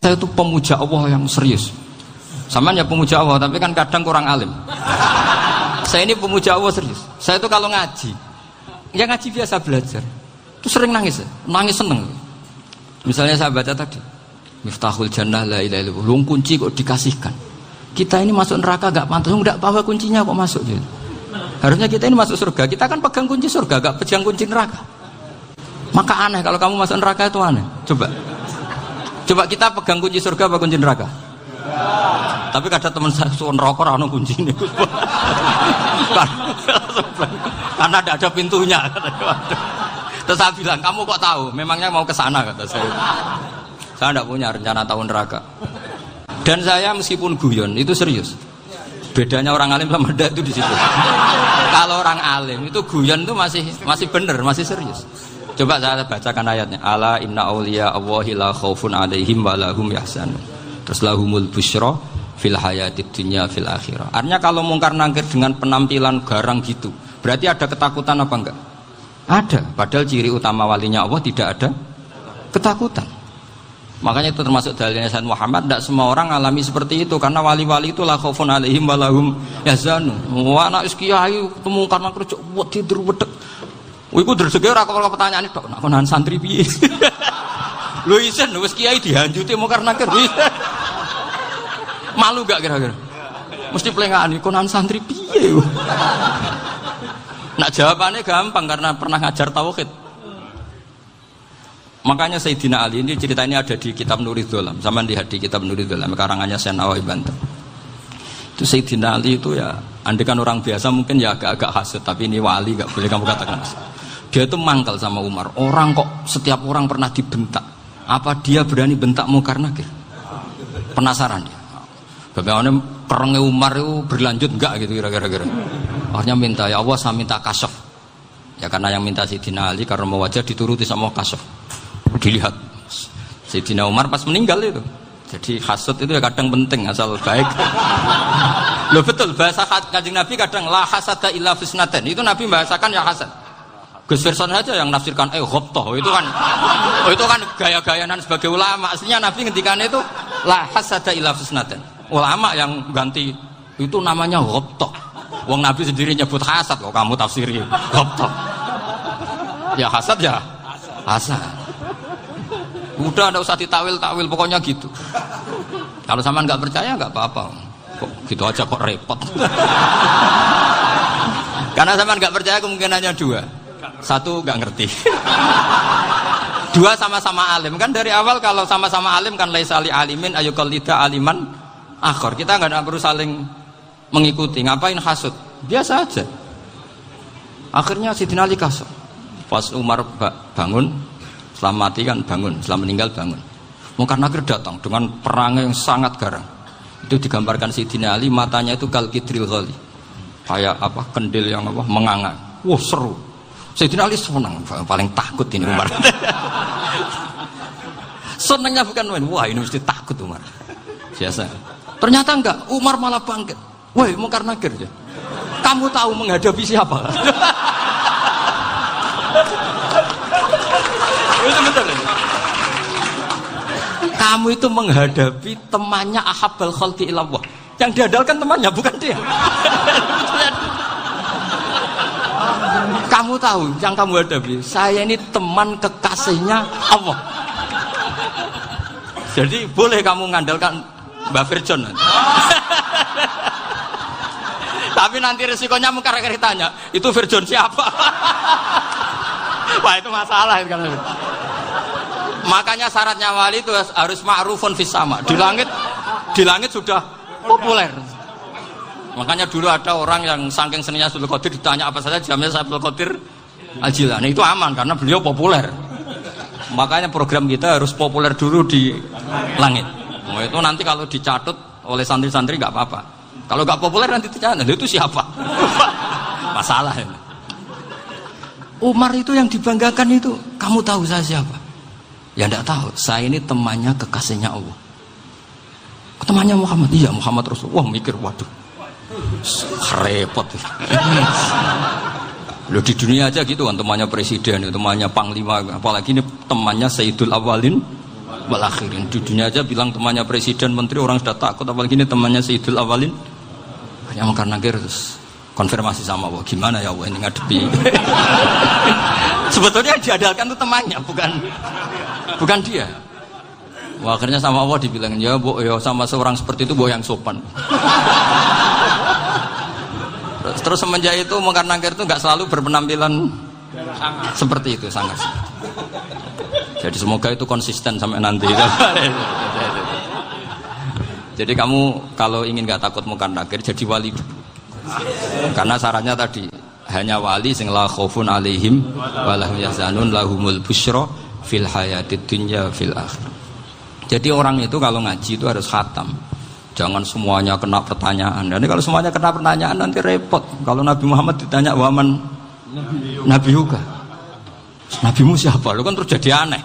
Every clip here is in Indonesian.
Saya itu pemuja Allah yang serius. Sama ya pemuja Allah, tapi kan kadang kurang alim. Saya ini pemuja Allah serius. Saya itu kalau ngaji, ya ngaji biasa belajar, itu sering nangis seneng. Misalnya saya baca tadi, Miftahul Jannah la ilaha illallah, lung kunci kok dikasihkan. Kita ini masuk neraka gak pantas, enggak bawa kuncinya kok masuk gitu. Harusnya kita ini masuk surga, kita kan pegang kunci surga, gak pegang kunci neraka. Maka aneh kalau kamu masuk neraka itu aneh. Coba kita pegang kunci surga apa kunci neraka? Tapi kadang teman saya suon rokok rano kunci ini. Karena tidak ada pintunya. Terus saya bilang, kamu kok tahu? Memangnya mau ke sana kata saya. Saya tidak punya rencana tahu neraka. Dan saya meskipun guyon itu serius. Bedanya orang alim sama ndak itu di situ. Kalau orang alim itu guyon itu masih benar, masih serius. Coba saya bacakan ayatnya. Ala inna auliya Allahi la khaufun alaihim wa lahum yahzanun. Terus lahumul busyra fil hayatid dunya fil akhirah. Artinya kalau mungkar nangkir dengan penampilan garang gitu, berarti ada ketakutan apa enggak? Ada. Padahal ciri utama walinya Allah tidak ada ketakutan. Makanya itu termasuk dalilnya Sayyid Muhammad. Tidak semua orang alami seperti itu, karena wali-wali itu la khaufun alaihim wa lahum yahzanun. Wah anak kiai ketemu karena kerja buat tidur wedek. Iku rezeki ora kok pertanyaan itu, nak konan santri piye? Lho isen wis kiai dihanjuti mungkar nakir. Malu gak kira-kira? Mesti pelengane konan santri piye? Nak jawabannya gampang karena pernah ngajar tauhid. Makanya Sayyidina Ali ini ceritanya ada di kitab Nurul Dholam. Zaman lihat di kitab Nurul Dholam karangannya Syekh Nawawi Banten. Itu Sayyidina Ali itu ya, andekan orang biasa mungkin ya agak-agak hasud, tapi ini wali gak boleh kamu katakan. Dia itu mangkal sama Umar. Orang kok setiap orang pernah dibentak. Apa dia berani bentak mungkar nakir? Penasaran dia. Bagaimana perangnya Umar itu berlanjut enggak gitu kira-kira. Akhirnya minta, ya Allah saya minta kasaf. Ya karena yang minta Sayyidina Ali karena mau wajah dituruti sama kasaf. Dilihat Sayyidina Umar pas meninggal itu. Jadi hasud itu ya kadang penting asal baik. Loh betul bahasa Kanjeng Nabi kadang la hasada illa fisnaten. Itu Nabi bahasakan ya hasad. Gus Verson saja yang nafsirkan ghobtoh itu kan gaya-gayanan sebagai ulama. Aslinya Nabi ngendikan itu la hasada illa fisnaten. Ulama yang ganti itu namanya ghobtoh. Wong Nabi sendiri nyebut hasad kok kamu tafsiri ghobtoh. Ya hasad ya hasad. Udah enggak usah ditawil-tawil pokoknya gitu. Kalau sama nggak percaya nggak apa-apa. Kok gitu aja kok repot. Karena sama nggak percaya kemungkinannya dua. Satu nggak ngerti. Dua sama-sama alim. Kan dari awal kalau sama-sama alim kan laisa li alimin ayuqallida aliman akhor. Kita nggak perlu saling mengikuti. Ngapain hasud? Biasa aja. Akhirnya Sayyidina Ali kasar. Pas Umar bangun, setelah mati kan bangun, setelah meninggal bangun. Mungkar nakir datang dengan perang yang sangat garang. Itu digambarkan Sayyidina Ali matanya itu kalkidril ghali. Kayak apa? Kendil yang apa? Menganga. Wah seru. Sayyidina Ali senang, paling takut ini Umar. Senangnya bukan main. Wah ini mesti takut Umar. Biasa. Ternyata enggak. Umar malah bangkit. Woi mungkar nakir ya. Kamu tahu menghadapi siapa? Itu betul. Kamu itu menghadapi temannya ahabbal khalqi ilallah. Yang diandalkan temannya bukan dia. Kamu tahu yang kamu hadapi, saya ini teman kekasihnya Allah. Jadi boleh kamu mengandalkan Mbak Virjon. Tapi nanti resikonya mungkar tanya, itu Virjon siapa? Wah itu masalah kan. Makanya syaratnya wali itu harus ma'rufun fis sama. Di langit sudah populer. Makanya dulu ada orang yang saking seninya Abdul Qadir ditanya apa saja jamnya Abdul Qadir Al-Jilani. Itu aman karena beliau populer. Makanya program kita harus populer dulu di langit. Oh, itu nanti kalau dicatut oleh santri-santri nggak apa-apa. Kalau nggak populer nanti dicatat itu siapa? Masalah ini. Umar itu yang dibanggakan itu, kamu tahu saya siapa? Ya enggak tahu, saya ini temannya kekasihnya Allah. Temannya Muhammad, iya Muhammad Rasul. Wah mikir, waduh, repot. Loh di dunia aja gitu kan, temannya presiden, temannya panglima, apalagi ini temannya Sayyidul Awalin wal akhirin. Di dunia aja bilang temannya presiden, menteri, orang sudah takut, apalagi ini temannya Sayyidul Awalin. Yang mungkar nakir terus konfirmasi sama Allah, gimana ya Allah ini ngadepi. Sebetulnya yang diadalkan itu temannya, bukan dia. Wah, akhirnya sama Allah dibilang, ya Bu, ya sama seorang seperti itu Bu yang sopan. Terus semenjak itu mungkar nakir itu nggak selalu berpenampilan seperti itu, sangat. Jadi semoga itu konsisten sampai nanti. Jadi kamu kalau ingin nggak takut mungkar nakir, jadi wali dulu. Karena syaratnya tadi hanya wali sing la khaufun alaihim walahum yahzanun lahumul busyra fil hayatid dunya fil akhirah. Jadi orang itu kalau ngaji itu harus khatam. Jangan semuanya kena pertanyaan. Dan kalau semuanya kena pertanyaan nanti repot. Kalau Nabi Muhammad ditanya waman Nabi juga. Nabimu siapa? Lu kan terus jadi aneh.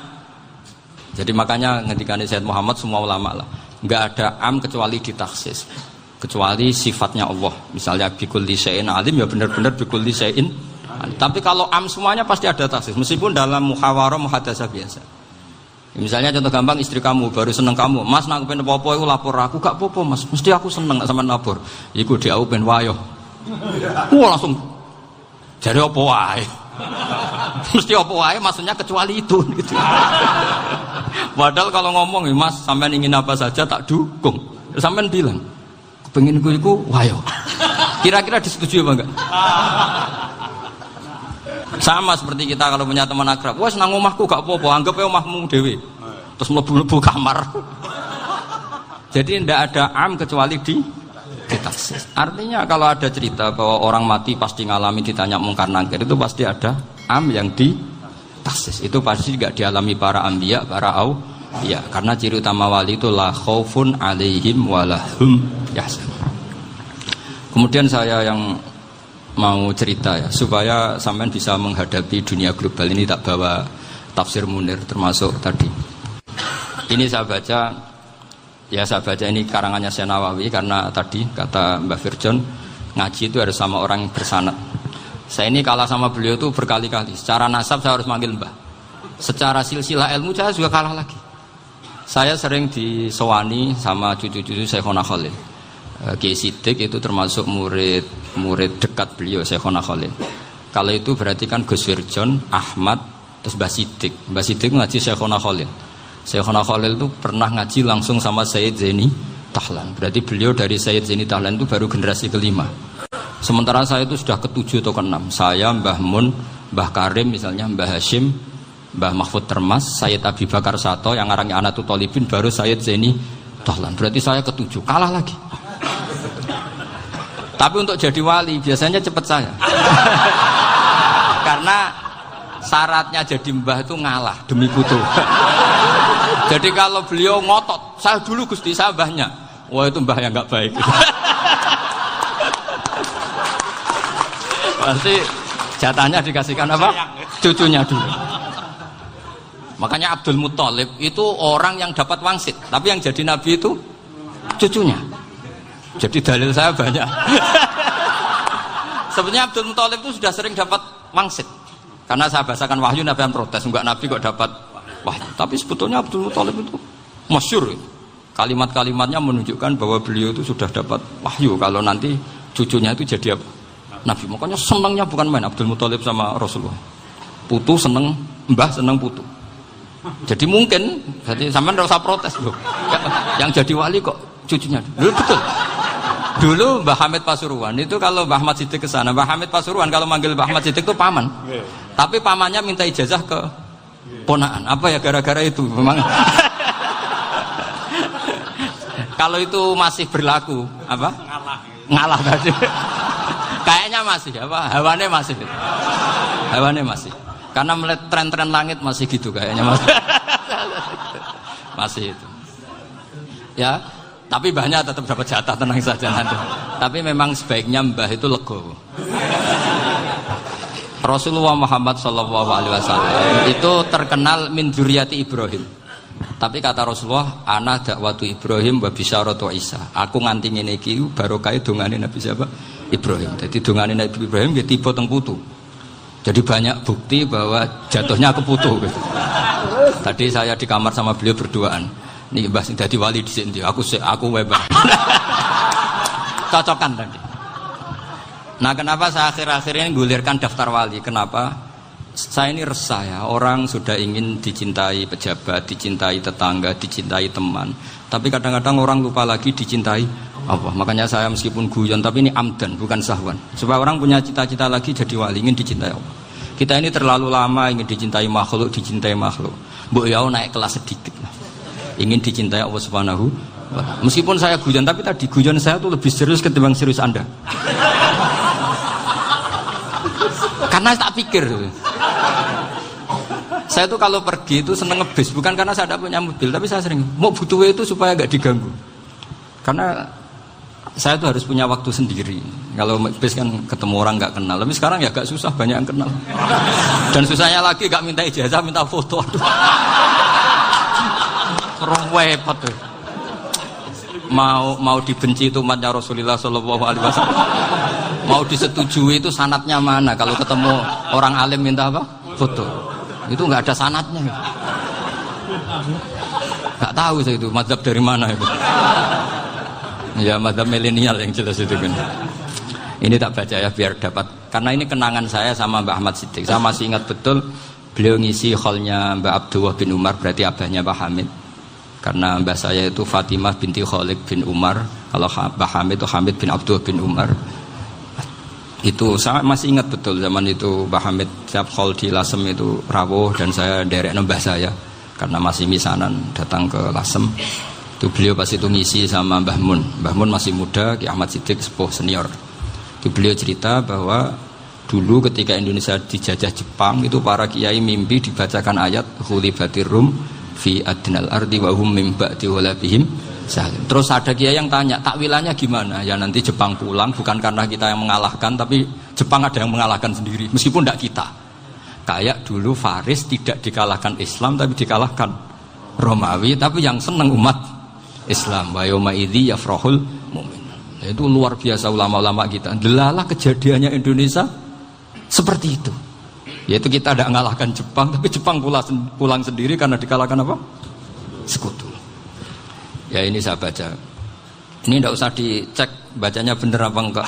Jadi makanya ngendikane Sayyid Muhammad semua ulama lah, enggak ada am kecuali ditaksis. Kecuali sifatnya Allah. Misalnya bikulli syai'in alim ya benar-benar bikulli syai'in. Tapi kalau am semuanya pasti ada taksis. Meskipun dalam muhawarah muhadasah biasa. Misalnya contoh gampang, istri kamu baru seneng kamu, Mas nak pengen apa-apa itu lapor aku, gak apa-apa Mas, mesti aku seneng gak sama lapor. Iku dia aku pengen wayo. Wah langsung jadi apa wae. Mesti apa wae maksudnya kecuali itu gitu. Padahal kalau ngomong, Mas sampean ingin apa saja tak dukung. Sampean bilang, kepengin iku wayo. Kira-kira disetujui apa enggak? Sama seperti kita kalau punya teman akrab, wes nang omahku gak apa-apa, anggap ya omahmu dewe. Terus mlebu-mlebu kamar. Jadi tidak ada am kecuali ditaksis. Artinya kalau ada cerita bahwa orang mati pasti ngalami ditanya mungkar nakir, itu pasti ada am yang ditaksis. Itu pasti tidak dialami para anbiya, para auliya. Karena ciri utama wali itu la khaufun alaihim walahum yahzanun. Kemudian saya yang mau cerita ya, supaya sampean bisa menghadapi dunia global ini, tak bawa tafsir Munir termasuk tadi. Ini saya baca ini karangannya Syekh Nawawi, karena tadi kata Mbah Firjon ngaji itu harus sama orang yang bersanad. Saya ini kalah sama beliau itu berkali-kali. Secara nasab saya harus manggil Mbah. Secara silsilah ilmu saya juga kalah lagi. Saya sering disewani sama cucu-cucu Syekhona Khalil. Kiai Siddiq itu termasuk murid dekat beliau Syekhona Khalil. Kalau itu berarti kan Gus Wirjon, Ahmad, terus Mbah Siddiq. Mbah Siddiq ngaji Syekhona Khalil. Syekhona Khalil itu pernah ngaji langsung sama Sayyid Zaini Tahlan. Berarti beliau dari Sayyid Zaini Tahlan itu baru generasi kelima. Sementara saya itu sudah ke-7 atau ke-6. Saya, Mbah Mun, Mbah Karim misalnya, Mbah Hashim, Mbah Mahfud Termas, Sayyid Abi Bakar Sato yang arangnya Anatul Tolibin, baru Sayyid Zaini Tahlan. Berarti saya ke-7, kalah lagi. Tapi untuk jadi wali biasanya cepat saya. Karena syaratnya jadi mbah itu ngalah demi putu. Jadi kalau beliau ngotot, saya dulu Gusti, saya mbahnya. Wah itu mbah yang nggak baik. Pasti jatahnya dikasihkan apa? Cucunya dulu. Makanya Abdul Muthalib itu orang yang dapat wangsit, tapi yang jadi nabi itu cucunya. Jadi dalil saya banyak. Sebenarnya Abdul Muthalib itu sudah sering dapat wangsit. Karena saya bahasakan wahyu, Nabi yang protes, enggak Nabi kok dapat wahyu. Tapi sebetulnya Abdul Muthalib itu masyhur. Kalimat-kalimatnya menunjukkan bahwa beliau itu sudah dapat wahyu kalau nanti cucunya itu jadi apa? Nabi. Makanya senangnya bukan main Abdul Muthalib sama Rasulullah. Putu seneng, mbah seneng putu. Jadi mungkin, jadi sampean enggak usah protes loh. Yang jadi wali kok cucunya. Loh, betul. Dulu Mbah Hamid Pasuruan itu kalau Mbah Ahmad Siddiq ke sana, Mbah Hamid Pasuruan kalau manggil Mbah Ahmad Siddiq itu paman. Tapi pamannya minta ijazah ke ponakan. Apa ya gara-gara itu memang. Kalau itu masih berlaku, apa? Ngalah tadi. Kayaknya masih apa? Hawane masih. Hawane masih. Karena melihat tren-tren langit masih gitu kayaknya masih. Masih itu. Ya. Tapi mbahnya tetap dapat jatah, tenang saja nanti. Tapi memang sebaiknya mbah itu legowo. Rasulullah Muhammad SAW itu terkenal min dzurriyyati Ibrahim. Tapi kata Rasulullah, ana dakwatu Ibrahim wa bisyaratu Isa. Aku nganti ngene iki barokah dongane Nabi siapa? Ibrahim. Jadi dongane Nabi Ibrahim nggih tiba teng putu. Jadi banyak bukti bahwa jatuhnya ke putu gitu. Tadi saya di kamar sama beliau berduaan. Nih Mbah sing dadi wali dhisik ndi? Aku Mbah. Cocokan tadi. Nah, kenapa saya akhir-akhir ini gulirkan daftar wali? Kenapa? Saya ini resah ya, orang sudah ingin dicintai pejabat, dicintai tetangga, dicintai teman. Tapi kadang-kadang orang lupa lagi dicintai Allah. Makanya saya meskipun guyon, tapi ini amdan, bukan sahwan. Supaya orang punya cita-cita lagi jadi wali, ingin dicintai Allah. Kita ini terlalu lama ingin dicintai makhluk. Mbok ya naik kelas sedikit lah. Ingin dicintai Allah Subhanahu wa ta'ala. Meskipun saya guyon, tapi tadi guyon saya tuh lebih serius ketimbang serius Anda. Karena tak pikir. Saya tuh kalau pergi itu seneng ngebis, bukan karena saya tidak punya mobil, tapi saya sering mau butuh itu supaya gak diganggu. Karena saya tuh harus punya waktu sendiri. Kalau ngebis kan ketemu orang gak kenal, tapi sekarang ya gak susah, banyak yang kenal. Dan susahnya lagi gak minta ijazah, minta foto. Repot tuh. Mau dibenci itu umatnya Rasulullah Shallallahu Alaihi Wasallam. Mau disetujui itu sanatnya mana? Kalau ketemu orang alim minta apa? Foto. Itu nggak ada sanatnya. Nggak tahu saya itu mazhab dari mana itu. Ya mazhab milenial yang jelas itu kan. Ini tak baca ya biar dapat. Karena ini kenangan saya sama Mbak Ahmad Siddiq. Saya masih ingat betul beliau ngisi hallnya Mbak Abdullah bin Umar, berarti abahnya Mbak Hamid. Karena mbah saya itu Fatimah binti Khalid bin Umar. Kalau Mbah Hamid itu Hamid bin Abdullah bin Umar. Itu saya masih ingat betul zaman itu Mbah Hamid siap hall di Lasem itu rawuh dan saya derek mbah saya karena masih misanan datang ke Lasem. Itu beliau pas itu ngisi sama Mbah Mun. Mbah Mun masih muda, Ki Ahmad Siddiq sepuh senior. Itu beliau cerita bahwa dulu ketika Indonesia dijajah Jepang itu para kiai mimpi dibacakan ayat Khulifatir Rum fi adnal ardi wa hum min ba'di walabihim salim. Terus ada kiai yang tanya, takwilannya gimana? Ya nanti Jepang pulang bukan karena kita yang mengalahkan, tapi Jepang ada yang mengalahkan sendiri, meskipun tidak kita. Kayak dulu Faris tidak dikalahkan Islam, tapi dikalahkan Romawi, tapi yang senang umat Islam. Wa yauma idzi yafrahul mu'min. Itu luar biasa ulama-ulama kita. Delalah kejadiannya Indonesia seperti itu. Yaitu kita tidak mengalahkan Jepang, tapi Jepang pulang sendiri karena dikalahkan apa? Sekutu. Ya ini saya baca. Ini tidak usah dicek bacanya benar apa enggak.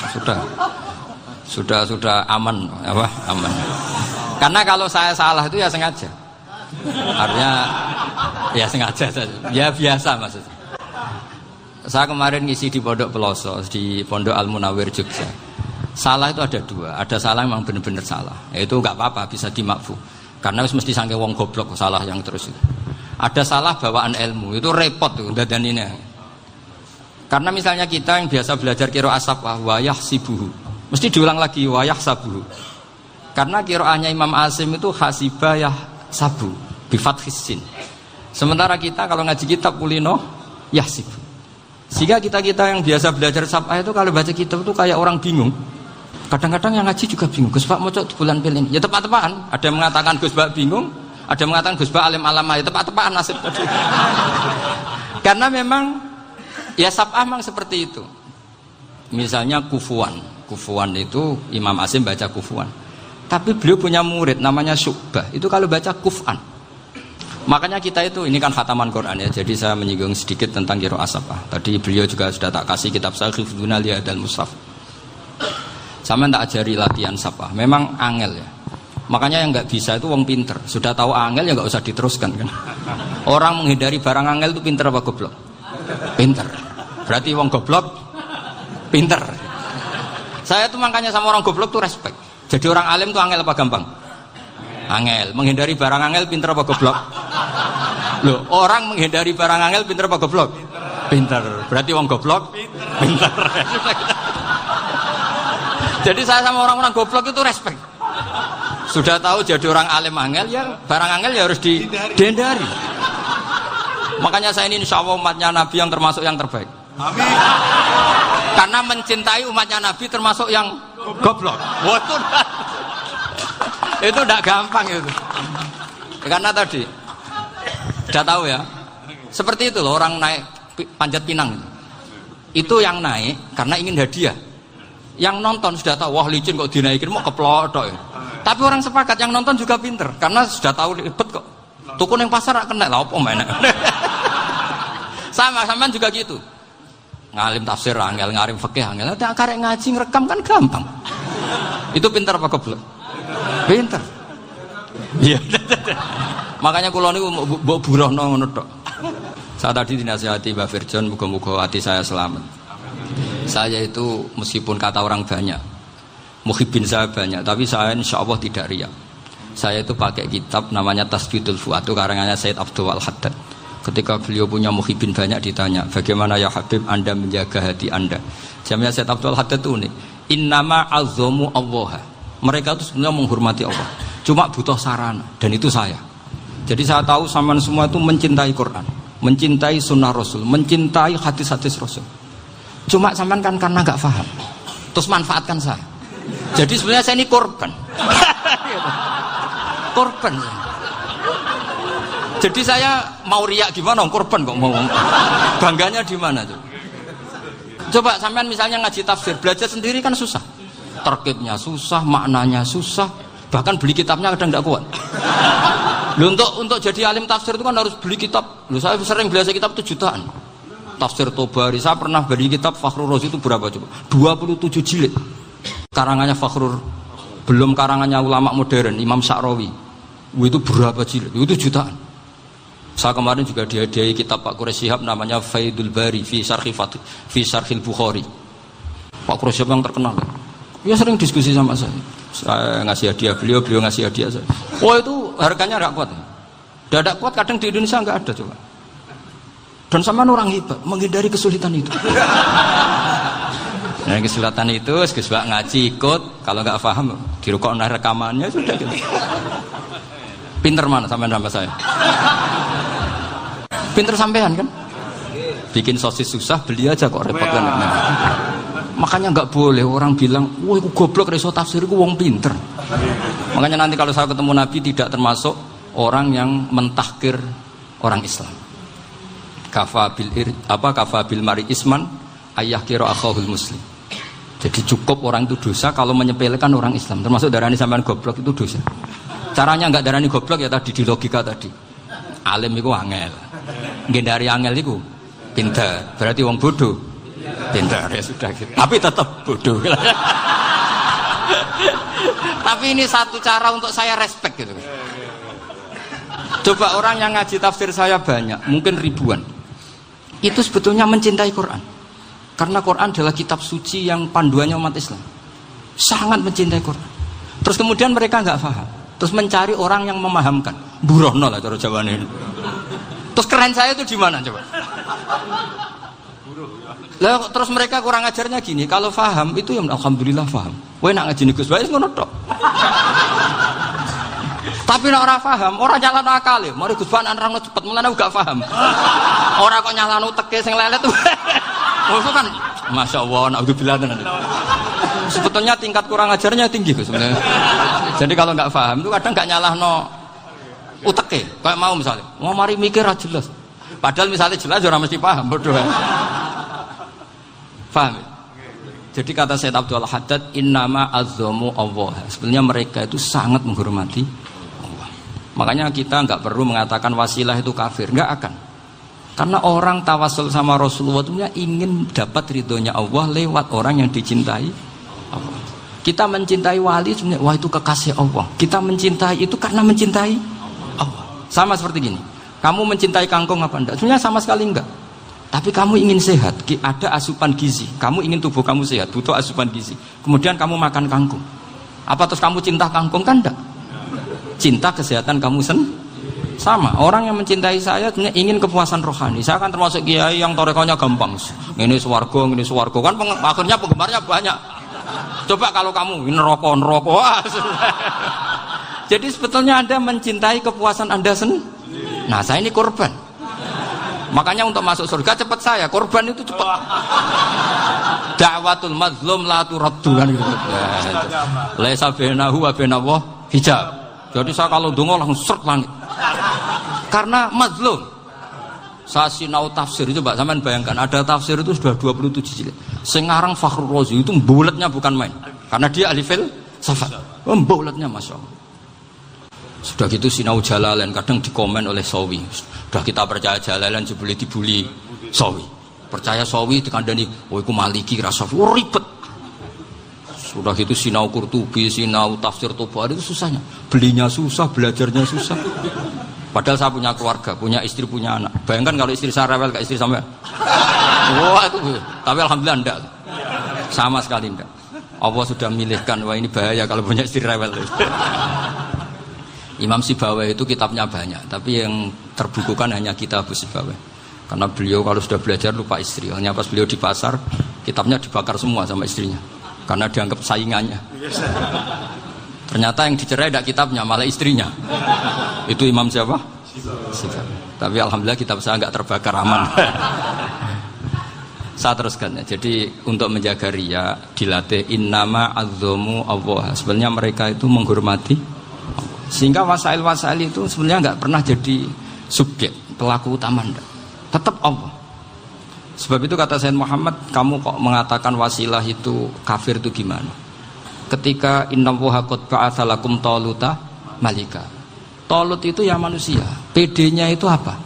Sudah aman apa? Aman. Karena kalau saya salah itu ya sengaja. Artinya ya sengaja saja. Ya biasa maksudnya. Saya kemarin ngisi di Pondok Peloso, di Pondok Al Munawir Jogja. Salah itu ada dua. Ada salah yang memang benar-benar salah. Itu enggak apa-apa, bisa dimakfu. Karena mesti sangke wong goblok salah yang terus itu. Ada salah bawaan ilmu, itu repot tuh dadaninnya. Karena misalnya kita yang biasa belajar qiraah sab'ah wa yahsibuhu, mesti diulang lagi wa yahsabuhu. Karena qiraahnya Imam Asim itu hasibah yahsabu bi fathis sin. Sementara kita kalau ngaji kitab kulino yahsib. Sehingga kita yang biasa belajar sab'ah itu kalau baca kitab itu kayak orang bingung. Kadang-kadang yang ngaji juga bingung. Gus Pak mau cok bulan pilih. Ya tepat-tepatan. Ada yang mengatakan Gus Pak bingung. Ada yang mengatakan Gus Ba alim alama, ya tepat-tepat nasib tadi. Karena memang ya sab'ah memang seperti itu. Misalnya kufuan itu Imam Asim baca kufuan. Tapi beliau punya murid namanya Syu'bah. Itu kalau baca kuf'an. Makanya kita itu, ini kan khataman Quran ya. Jadi saya menyinggung sedikit tentang qiraah sab'ah. Tadi beliau juga sudah tak kasih kitab saya Hifdzuna Liyadal Mushaf. Sama tak ajari latihan sab'ah. Memang angel ya. Makanya yang nggak bisa itu wong pinter. Sudah tahu angel ya nggak usah diteruskan kan. Orang menghindari barang angel itu pinter apa goblok? Pinter. Berarti wong goblok pinter. Saya tuh makanya sama orang goblok tuh respect. Jadi orang alim tuh angel apa gampang? Angel. Menghindari barang angel pinter apa goblok? Loh, orang menghindari barang angel pinter apa goblok? Pinter. Berarti wong goblok pinter. Jadi saya sama orang-orang goblok itu respect. Sudah tahu jadi orang alim angel ya barang angel ya harus dihindari. Makanya saya ini insya Allah umatnya Nabi yang termasuk yang terbaik. Amin. Karena mencintai umatnya Nabi termasuk yang goblok. Itu tidak gampang itu. Karena tadi sudah tahu ya. Seperti itu loh orang naik Panjat Pinang itu yang naik karena ingin hadiah. Yang nonton sudah tahu wah licin kok dinaikin mau keplodok ya. Tapi orang sepakat yang nonton juga pinter karena sudah tahu ribet kok Tuku ning pasar rak kena lha apa menek. Sama sampean juga gitu. Ngalim tafsir angel, ngalim fikih angel. Nek karek ngaji ngrekam kan gampang. Itu pintar apa goblok? Pintar. Iya. Makanya kula niku mbok burohno ngono tok. Saya tadi dinasihati Mbak Firjon, muga-muga hati saya selamat. Saya itu meskipun kata orang banyak, muhibbin saya banyak, tapi saya insya Allah tidak riya. Saya itu pakai kitab namanya Tasbidul Fuad, itu karangannya Said Abdul Haddad. Ketika beliau punya muhibbin banyak ditanya, bagaimana ya Habib Anda menjaga hati Anda? Jamnya Said Abdul Haddad itu unik. Innama azzamu Allah. Mereka itu sebenarnya menghormati Allah, cuma butuh sarana, dan itu saya. Jadi saya tahu sampean semua itu mencintai Quran, mencintai sunnah Rasul, mencintai hadis-hadis Rasul. Cuma sampean kan karena nggak paham, terus manfaatkan saya. Jadi sebenarnya saya ini korban. Korban. Jadi saya mau riak gimana? Korban kok mau. Bangganya di mana tuh? Coba sampean misalnya ngaji tafsir, belajar sendiri kan susah. Terkibnya susah, maknanya susah, bahkan beli kitabnya kadang tidak kuat. Loh, untuk jadi alim tafsir itu kan harus beli kitab. Loh, saya sering belajar kitab itu jutaan. Tafsir Tobari, saya pernah beli kitab Fakhrur Razi itu berapa coba? 27 jilid. Karangannya Fakhrur, belum karangannya ulama modern, Imam Sya'rawi. Itu berapa jilid? Itu jutaan. Saya kemarin juga dihadiahi kitab Pak Quraish Shihab namanya Faidul Bari fi Syarhil Bukhari. Pak Quraish Shihab yang terkenal. Dia sering diskusi sama saya. Saya ngasih hadiah beliau ngasih hadiah saya. Oh itu harganya nggak kuat. Tidak kuat kadang di Indonesia nggak ada coba. Dan sama orang hebat menghindari kesulitan itu. Nah kesulitan itu, sebab ngaji ikut, kalau nggak paham dirukok rekamannya sudah gitu. Pinter mana sampean sama saya? Pinter sampean kan? Bikin sosis susah, beli aja kok repot kan? Makanya nggak boleh orang bilang, wah aku goblok reso tafsir, aku wong pinter. Makanya nanti kalau saya ketemu Nabi tidak termasuk orang yang mentahkir orang Islam. Kafa bil mari isman ayah kira akhahul muslim. Jadi cukup orang itu dosa kalau menyepelekan orang Islam. Termasuk darani sampean goblok itu dosa. Caranya nggak darani goblok ya tadi di logika tadi. Alim itu angel. Ngendari angel itu pinter. Berarti wong bodoh. Pinter ya sudah gitu. Tapi tetap bodoh. Tapi ini satu cara untuk saya respect gitu. Coba orang yang ngaji tafsir saya banyak, mungkin ribuan. Itu sebetulnya mencintai Quran. Karena Quran adalah kitab suci yang panduannya umat Islam. Sangat mencintai Quran. Terus kemudian mereka nggak paham. Terus mencari orang yang memahamkan. Burohno lah cara Jawa ini. Terus keren saya itu di mana coba? Lah terus mereka kurang ajarnya gini, kalau paham itu ya alhamdulillah paham. Kowe nak ngaji Gus bae ngono tok. Tapi nek ora paham, ora nyalano akale. Mari Gus Bahan nerangno cepet mulane gak paham. Ora kok nyalano teke sing lelet. Itu kan masyaallah naudzubillah tenan. Sebetulnya tingkat kurang ajarnya tinggi Gus sebenarnya. Jadi kalau enggak paham itu kadang enggak nyalahno uteke. Kayak mau misalnya, mau mari mikir ra jelas. Padahal misalnya jelas ora mesti paham, bodoh. Paham? Jadi kata Said Abdul Haddad, innama azzamu Allah. Sebenarnya mereka itu sangat menghormati Allah. Makanya kita nggak perlu mengatakan wasilah itu kafir, nggak akan. Karena orang tawasul sama Rasulullah itu ingin dapat ridhonya Allah lewat orang yang dicintai Allah. Kita mencintai wali sebenarnya, wah itu kekasih Allah. Kita mencintai itu karena mencintai Allah. Sama seperti gini. Kamu mencintai kangkung apa enggak? Sebenarnya sama sekali enggak. Tapi kamu ingin sehat, ada asupan gizi. Kamu ingin tubuh kamu sehat, butuh asupan gizi. Kemudian kamu makan kangkung. Apa terus kamu cinta kangkung kan enggak? Cinta kesehatan kamu sama. Orang yang mencintai saya sebenarnya ingin kepuasan rohani. Saya kan termasuk kiai yang torekonya gampang. Ini swarga, kan akhirnya penggemarnya banyak. Coba kalau kamu neraka. Jadi sebetulnya Anda mencintai kepuasan Anda sendiri. Nah, saya ini korban. Makanya untuk masuk surga cepat saya, korban itu cepat. Da'watul mazlum la turaddu kan gitu. Laisa bainahu wa bainallah hijab. Jadi saya kalau donga langsung seret langit. Karena mazlum. Saya sinau tafsir itu Pak, sampean bayangkan ada tafsir itu sudah 27 jilid. Sing ngarang Fakhrur Razi itu buletnya bukan main. Karena dia ahli filsafat. Buletnya masyaallah. Sudah gitu sinau Jalalain kadang dikomen oleh Sawi. Sudah kita percaya Jalalain jebule dibuli Sawi. Percaya Sawi dikandani, "Oh iku Maliki rasa ribet." Sudah gitu sinau Qurtubi, sinau tafsir Tabari itu susahnya. Belinya susah, belajarnya susah. Padahal saya punya keluarga, punya istri, punya anak. Bayangkan kalau istri saya rewel, kayak istri sampai. Wah itu, tapi alhamdulillah enggak. Sama sekali enggak. Allah sudah milihkan, wah ini bahaya kalau punya istri rewel. Imam Sibawai itu kitabnya banyak, tapi yang terbukukan hanya kitab Sibawai. Karena beliau kalau sudah belajar lupa istri. Hanya pas beliau di pasar, kitabnya dibakar semua sama istrinya. Karena dianggap saingannya. Ternyata yang dicerai tidak kitabnya, malah istrinya. Itu Imam siapa? Sibawai. Tapi alhamdulillah kitab saya nggak terbakar, aman. Saya teruskan ya. Jadi untuk menjaga riya dilatih innama azzamu Allah. Sebenarnya mereka itu menghormati Allah. Sehingga wasail-wasail itu sebenarnya nggak pernah jadi subjek pelaku utama, enggak. Tetap Allah. Sebab itu kata Sayyid Muhammad, kamu kok mengatakan wasilah itu kafir itu gimana? Ketika innallaha qad ba'atsa lakum taluta malika. Talut itu ya manusia. PD-nya itu apa?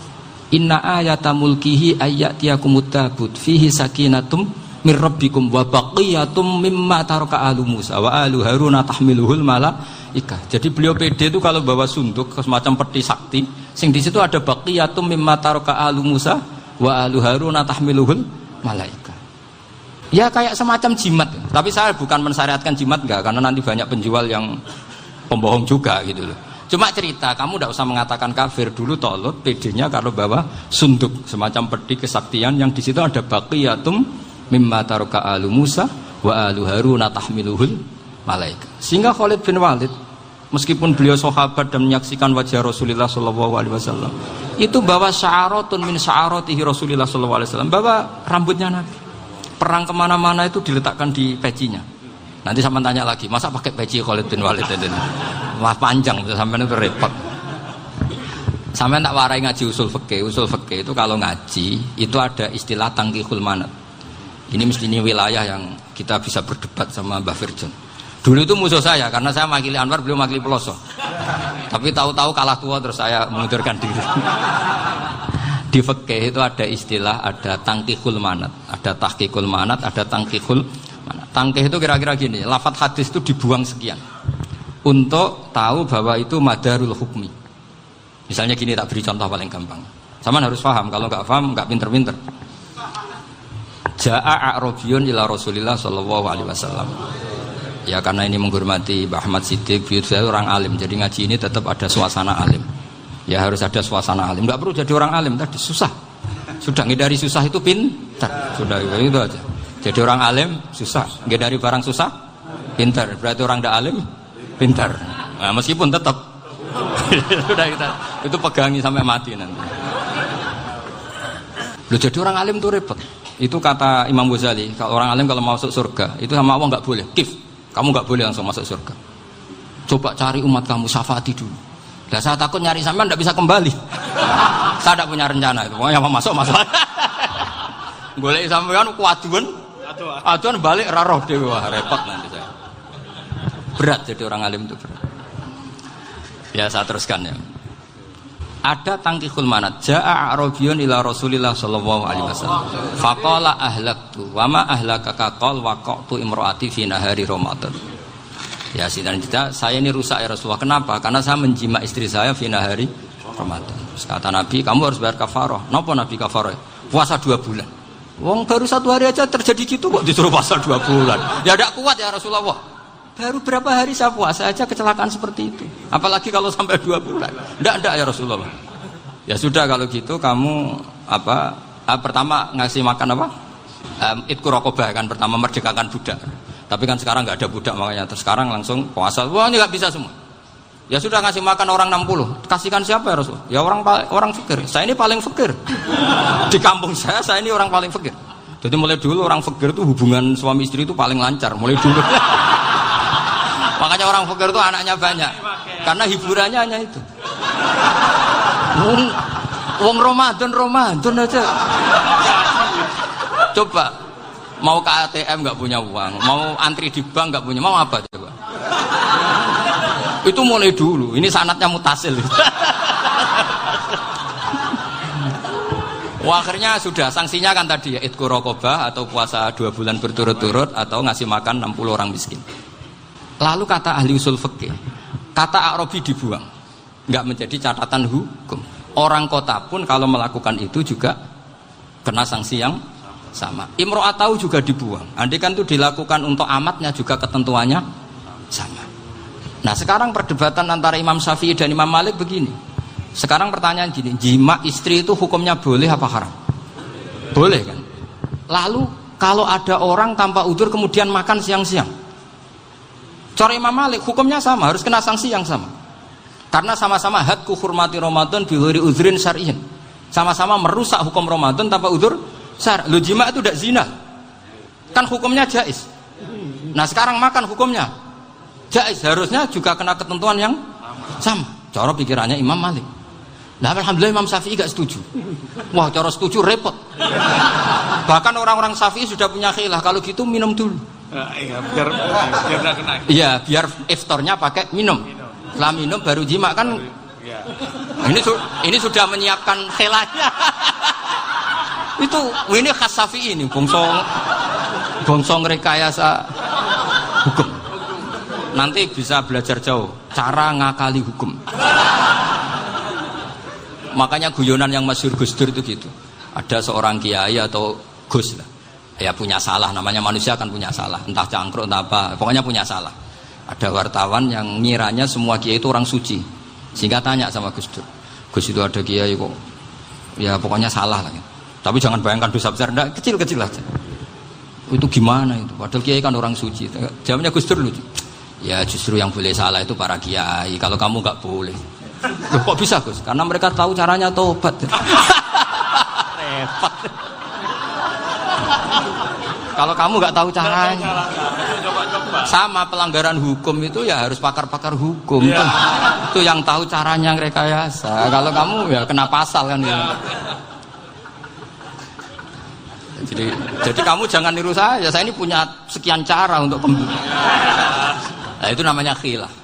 Inna ayata mulkihi ayyatiyakumut tabut fihi sakinatum mir rabbikum wa baqiyatum mimma taraka alu Musa wa alu Haruna tahmiluhul malaika. Jadi beliau PD itu kalau bawa sunduk semacam peti sakti, sing di situ ada baqiyatum mimma taraka alu Musa wa alu Haruna tahmiluhul malaika. Ya kayak semacam jimat. Tapi saya bukan mensyariatkan jimat enggak, karena nanti banyak penjual yang pembohong juga gitu loh. Cuma cerita, kamu tidak usah mengatakan kafir. Dulu Talut PD-nya kalau bawa sunduk semacam peti kesaktian yang di situ ada baqiyatum mimma taraka alu Musa wa alu Haruna tahmiluhul malaika. Sehingga Khalid bin Walid meskipun beliau sahabat dan menyaksikan wajah Rasulullah SAW, itu bawa sya'aratun min sya'aratihi Rasulullah SAW, bawa rambutnya Nabi. Perang kemana-mana itu diletakkan di pecinya. Nanti sama tanya lagi, masa pakai peci Khalid bin Walid ini? Wah panjang, sampai itu repot. Sampai tak warai ngaji usul fikih. Usul fikih itu kalau ngaji itu ada istilah tangkihul manat. Ini mesti ini wilayah yang kita bisa berdebat sama Mbah Firjon. Dulu itu musuh saya karena saya makili Anwar, beliau makili Peloso. Tapi tahu-tahu kalah tua terus saya mengundurkan diri. Di fikih itu ada istilah, ada tangkihul manat, ada tahqiqul manat, ada tangkihul manat. Tangkih itu kira-kira gini, lafadz hadis itu dibuang sekian untuk tahu bahwa itu madarul hukmi. Misalnya gini, tak beri contoh paling gampang. Sama harus paham, kalau nggak paham nggak pinter-pinter. Ja'a a'rabiyun ila Rasulillah sallallahu alaihi wasallam. Ya karena ini menghormati Mbah Ahmad Siddiq, saya orang alim, jadi ngaji ini tetap ada suasana alim. Ya harus ada suasana alim. Nggak perlu jadi orang alim tadi, susah. Sudah ngedari susah itu pintar. Sudah itu aja. Jadi orang alim susah, ngedari barang susah pintar. Berarti orang tidak alim pintar. Nah, meskipun tetap sudah itu pegangi sampai mati nanti. Loh, jadi orang alim itu repot. Itu kata Imam Ghazali, kalau orang alim kalau mau masuk surga itu sama Allah nggak boleh. Kif, kamu nggak boleh langsung masuk surga. Coba cari umat kamu, syafaati dulu. Nah, saya takut nyari sampean tidak bisa kembali. Saya tidak punya rencana itu. Pokoknya mau masuk. Golek sampean kuaduan. Aduan balik raroh dewe, wah repot nanti saya. Berat jadi orang alim itu berat. Ya saya teruskan ya. Ada tangkihul manat. Ja'a a'rabiyun ila Rasulillah sallallahu alaihi wasallam. Faqala ahlaktu wa ma ahlakaka qal waqatu imraati fi nahari Ramadan. Ya sidang kita, saya ini rusak ya Rasulullah. Kenapa? Karena saya menjima istri saya fi nahari Ramadan. Terus kata Nabi, kamu harus bayar kafarah. Napa Nabi kafarah? Puasa 2 bulan. Wong baru 1 hari aja terjadi gitu kok disuruh puasa 2 bulan. Ya tidak kuat ya Rasulullah. Baru berapa hari saya puasa aja kecelakaan seperti itu. Apalagi kalau sampai 2 bulan. Tidak ya Rasulullah. Ya sudah kalau gitu kamu pertama ngasih makan apa? Itqu raqabah kan, pertama merdekakan budak. Tapi kan sekarang nggak ada budak makanya. Terus sekarang langsung puasa. Wah ini nggak bisa semua. Ya sudah ngasih makan orang 60. Kasihkan siapa ya Rasul? Ya orang fakir. Saya ini paling fakir. Di kampung saya ini orang paling fakir. Jadi mulai dulu orang fakir itu hubungan suami istri itu paling lancar. Mulai dulu. Makanya orang fakir itu anaknya banyak. Karena hiburannya hanya itu. Wong Ramadan aja. Coba mau ke ATM nggak punya uang, mau antri di bank nggak punya, mau apa coba? Itu mulai dulu. Ini sanadnya mutasil. Wah, akhirnya sudah sanksinya kan tadi ya idku raqabah atau puasa 2 bulan berturut-turut atau ngasih makan 60 orang miskin. Lalu kata ahli usul fikih, kata Arabi dibuang, nggak menjadi catatan hukum. Orang kota pun kalau melakukan itu juga kena sanksi yang sama. Imro'atau juga dibuang. Andai kan itu dilakukan untuk amatnya juga ketentuannya sama. Nah sekarang perdebatan antara Imam Syafi'i dan Imam Malik begini. Sekarang pertanyaan gini, jima istri itu hukumnya boleh apa haram? Boleh kan? Lalu kalau ada orang tanpa udzur kemudian makan siang-siang, cara Imam Malik hukumnya sama, harus kena sanksi yang sama. Karena sama-sama hadku hurmati Ramadan bighairi uzrin syar'iyyin. Sama-sama merusak hukum Ramadan tanpa udzur syar'. Lu jima itu tidak zina. Kan hukumnya jaiz. Nah, sekarang makan hukumnya jaiz, harusnya juga kena ketentuan yang sama. Cara pikirannya Imam Malik. Nah, alhamdulillah Imam Syafi'i gak setuju. Wah, cara setuju repot. Bahkan orang-orang Syafi'i sudah punya khilaf, kalau gitu minum dulu. Iya, biar gak kena. Iya, biar iftarnya pakai minum. Setelah minum baru jima kan. Ya. Ini sudah menyiapkan khilafnya. Ini khas Syafi'i ini, bongsong rekayasa hukum. Nanti bisa belajar jauh cara ngakali hukum. Makanya guyonan yang masyhur Gus Dur itu gitu. Ada seorang kiai atau Gus lah, ya punya salah, namanya manusia kan punya salah, entah cangkruk entah apa, pokoknya punya salah. Ada wartawan yang ngiranya semua kiai itu orang suci, sehingga tanya sama Gus Dur, Gus itu ada kiai kok, ya pokoknya salah lah. Tapi jangan bayangkan dosa besar, enggak, kecil-kecil aja. Itu gimana itu? Padahal kiai kan orang suci. Jawabnya Gus Dur lucu. Ya justru yang boleh salah itu para kiai. Kalau kamu nggak boleh. Loh, kok bisa Gus? Karena mereka tahu caranya tobat. Repot. Kalau kamu nggak tahu caranya, sama pelanggaran hukum itu ya harus pakar-pakar hukum. Ya. Itu yang tahu caranya rekayasa. Kalau kamu ya kena pasal kan. Ya. Jadi kamu jangan niru saya ini punya sekian cara untuk nah, itu namanya khilaf.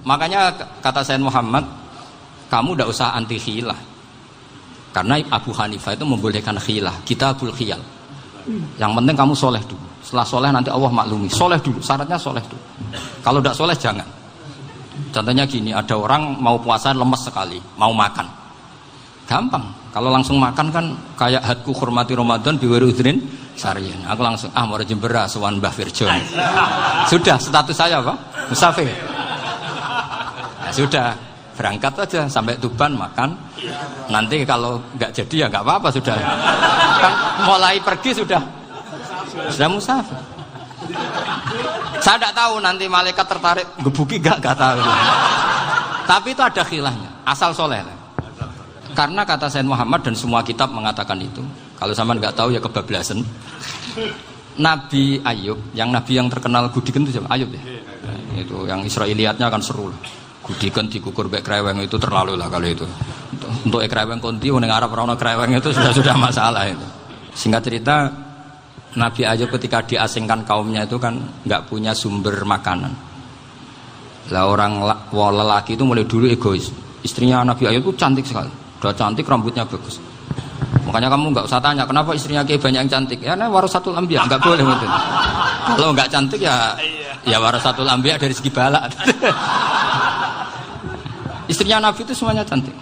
Makanya kata Sayyid Muhammad, kamu tidak usah anti khilaf, karena Abu Hanifah itu membolehkan khilaf, kitabul khiyal. Yang penting kamu soleh dulu, setelah soleh nanti Allah maklumi. Soleh dulu, syaratnya soleh dulu. Kalau tidak soleh jangan. Contohnya gini, ada orang mau puasa lemes sekali, mau makan, gampang. Kalau langsung makan kan kayak hadku hormati Ramadan biwari udrin syar'iyyin. Aku langsung mau jembera sowan Mbah Firjo. Sudah status saya apa? Musafir. Nah, sudah berangkat aja sampai Tuban makan. Nanti kalau nggak jadi ya nggak apa-apa sudah. Kan mulai pergi sudah musafir. Saya tidak tahu nanti malaikat tertarik gebuki nggak tahu. Tapi itu ada khilafnya. Asal soleh. Karena kata Sayyid Muhammad dan semua kitab mengatakan itu. Kalau sama nggak tahu ya kebablasan. Nabi Ayub, yang nabi yang terkenal Gudiken itu siapa? Ayub ya. Nah, itu yang Israiliyatnya kan seru lah. Gudiken dikukur bek kreweng itu terlalu lah kalau itu. Untuk kreweng konti, ning Arab ora ono kreweng itu sudah masalah itu. Singkat cerita, Nabi Ayub ketika diasingkan kaumnya itu kan nggak punya sumber makanan. Lah orang lelaki itu mulai dulu egois. Istrinya Nabi Ayub itu cantik sekali. Udah cantik, rambutnya bagus. Makanya kamu nggak usah tanya kenapa istrinya kayak banyak yang cantik. Ya, nah warasatul anbiya, nggak boleh gitu. Kalau nggak cantik ya warasatul anbiya dari segi balak. Istrinya Nabi itu semuanya cantik.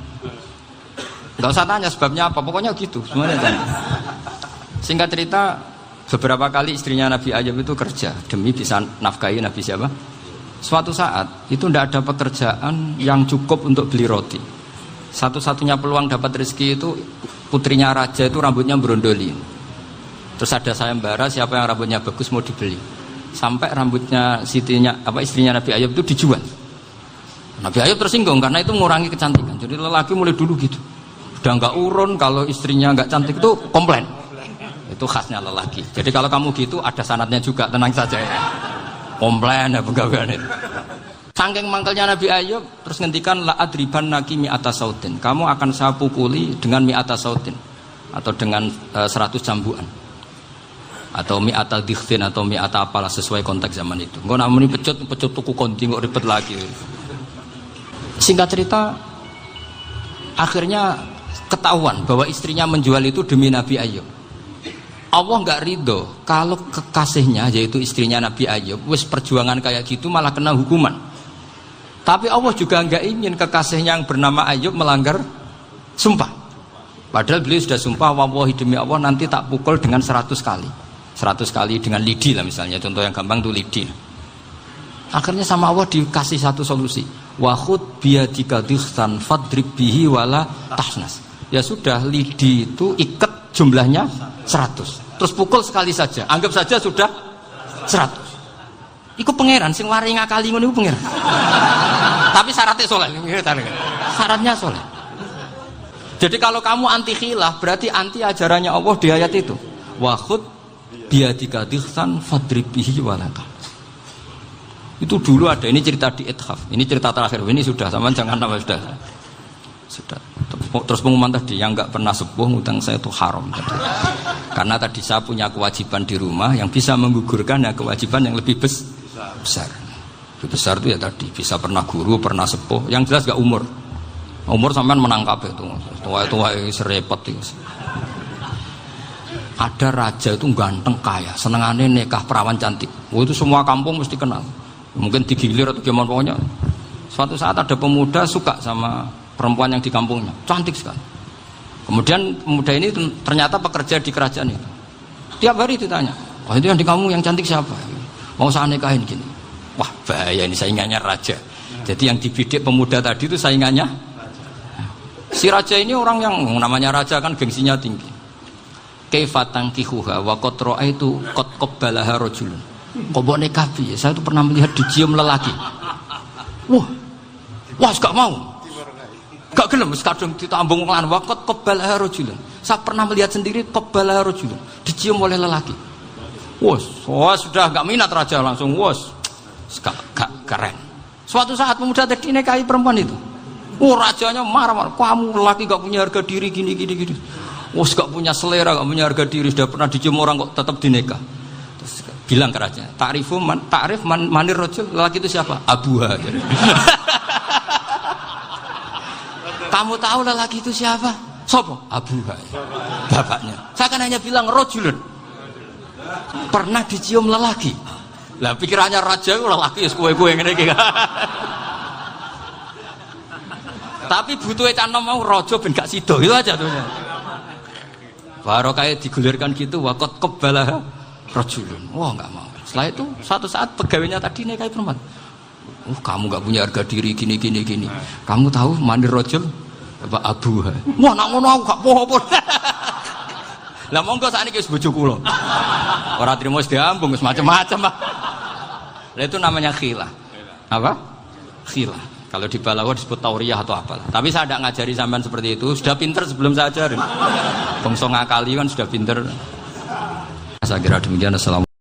Nggak usah tanya sebabnya apa, pokoknya gitu, semuanya cantik. Singkat cerita, beberapa kali istrinya Nabi Ayub itu kerja demi bisa nafkahi Nabi siapa? Suatu saat itu tidak ada pekerjaan yang cukup untuk beli roti. Satu-satunya peluang dapat rezeki itu putrinya raja itu rambutnya berondoli. Terus ada sayembara siapa yang rambutnya bagus mau dibeli. Sampai rambutnya istrinya Nabi Ayub itu dijual. Nabi Ayub tersinggung karena itu mengurangi kecantikan. Jadi lelaki mulai dulu gitu. Udah nggak urun kalau istrinya nggak cantik itu komplain. Itu khasnya lelaki. Jadi kalau kamu gitu ada sanadnya juga, tenang saja ya. Komplain ya pegawaian itu. Saking mangkelnya Nabi Ayub terus ngendikan la adriban naki mi'ata sautin. Kamu akan saya pukuli dengan mi'ata sautin atau dengan 100 cambukan. Atau mi'ata dikhtin atau mi'ata apalah sesuai konteks zaman itu. Engko namanya pecut tuku konti kok ribet lagi. Singkat cerita, akhirnya ketahuan bahwa istrinya menjual itu demi Nabi Ayub. Allah nggak ridho kalau kekasihnya yaitu istrinya Nabi Ayub wis perjuangan kayak gitu malah kena hukuman. Tapi Allah juga nggak ingin kekasihnya yang bernama Ayub melanggar sumpah. Padahal beliau sudah sumpah, wallahi demi Allah nanti tak pukul dengan 100 kali. 100 kali dengan lidi lah misalnya, contoh yang gampang tuh lidi. Akhirnya sama Allah dikasih satu solusi. Wa khud biyadika dikhsan fadrib bihi wala tahnas. Ya sudah, lidi itu ikat jumlahnya 100. Terus pukul sekali saja. Anggap saja sudah 100. Iku pangeran sing wari ngakali ngono iku pangeran. Tapi syaratnya soleh. Syaratnya soleh. Jadi kalau kamu anti khilaf berarti anti ajarannya Allah di ayat itu. Wa khud biyadika dikhsan fadrib bihi wala tahnas. Itu dulu ada, ini cerita di Ithaf, ini cerita terakhir, ini sudah, sama jangan nama sudah. Terus pengumuman tadi, yang nggak pernah sepuh ngutang saya itu haram tadi. Karena tadi saya punya kewajiban di rumah yang bisa menggugurkan ya kewajiban yang lebih besar. Lebih besar itu ya tadi, bisa pernah guru, pernah sepuh, yang jelas nggak umur. Umur sampean menangkap itu, tua serepot itu. Ada raja itu ganteng kaya, senengannya nikah perawan cantik. Itu semua kampung mesti kenal. Mungkin digilir atau gimana pokoknya. Suatu saat ada pemuda suka sama perempuan yang di kampungnya, cantik sekali. Kemudian pemuda ini ternyata pekerja di kerajaan itu. Tiap hari ditanya, oh itu yang di kamu yang cantik siapa? Mau saya nikahin gini. Wah bahaya ini, saingannya raja. Jadi yang dibidik pemuda tadi itu saingannya. Si raja ini orang yang namanya raja kan gengsinya tinggi. Kaifatang kihuha wa qad ra'aitu qad qabbalaha rajulun. Kok boleh kafi? Saya tuh pernah melihat dicium lelaki. Wah, gak mau. Gak gelem, kadang ditambung lan waqat qabbalah rajulun. Saya pernah melihat sendiri qabbalah rajulun, dicium oleh lelaki. Wah, sudah gak minat raja langsung. Gak keren. Suatu saat pemuda tadi nikahi perempuan itu. Rajanya marah-marah. Kamu lelaki gak punya harga diri gini. Gak punya selera, gak punya harga diri, sudah pernah dicium orang kok tetap dinikah. Bilang ke raja, ta'rif manir rajul, lelaki itu siapa? Abuha. Kamu tahu lelaki itu siapa? Sopo? Abuha. Bapaknya. Saya kan hanya bilang rajulun. Pernah dicium lelaki. Lah pikirannya raja itu lelaki ya kue-kue ngene iki. Tapi butuhe canom mau raja ben gak sida, itu aja tuh. Baru kayak digulirkan gitu, waqat qabbalah rajulun. Wah nggak mau. Setelah itu suatu saat pegawainya tadi nikahi perempuan. Kamu nggak punya harga diri gini. Kamu tahu mandir rajul apa abuha? Wah nak ngono aku gak apa-apa. Lah monggo sakniki wis bojo kula. Ora trimo wis diambung wis macam-macam. Lah itu namanya khilah. Apa? Khilah. Kalau di Balawa disebut tauriyah atau apalah. Tapi saya tidak ngajari sampean seperti itu. Sudah pinter sebelum saya ajarin. Bangsa ngakali kan sudah pinter. Saya kira demikian. Assalamualaikum.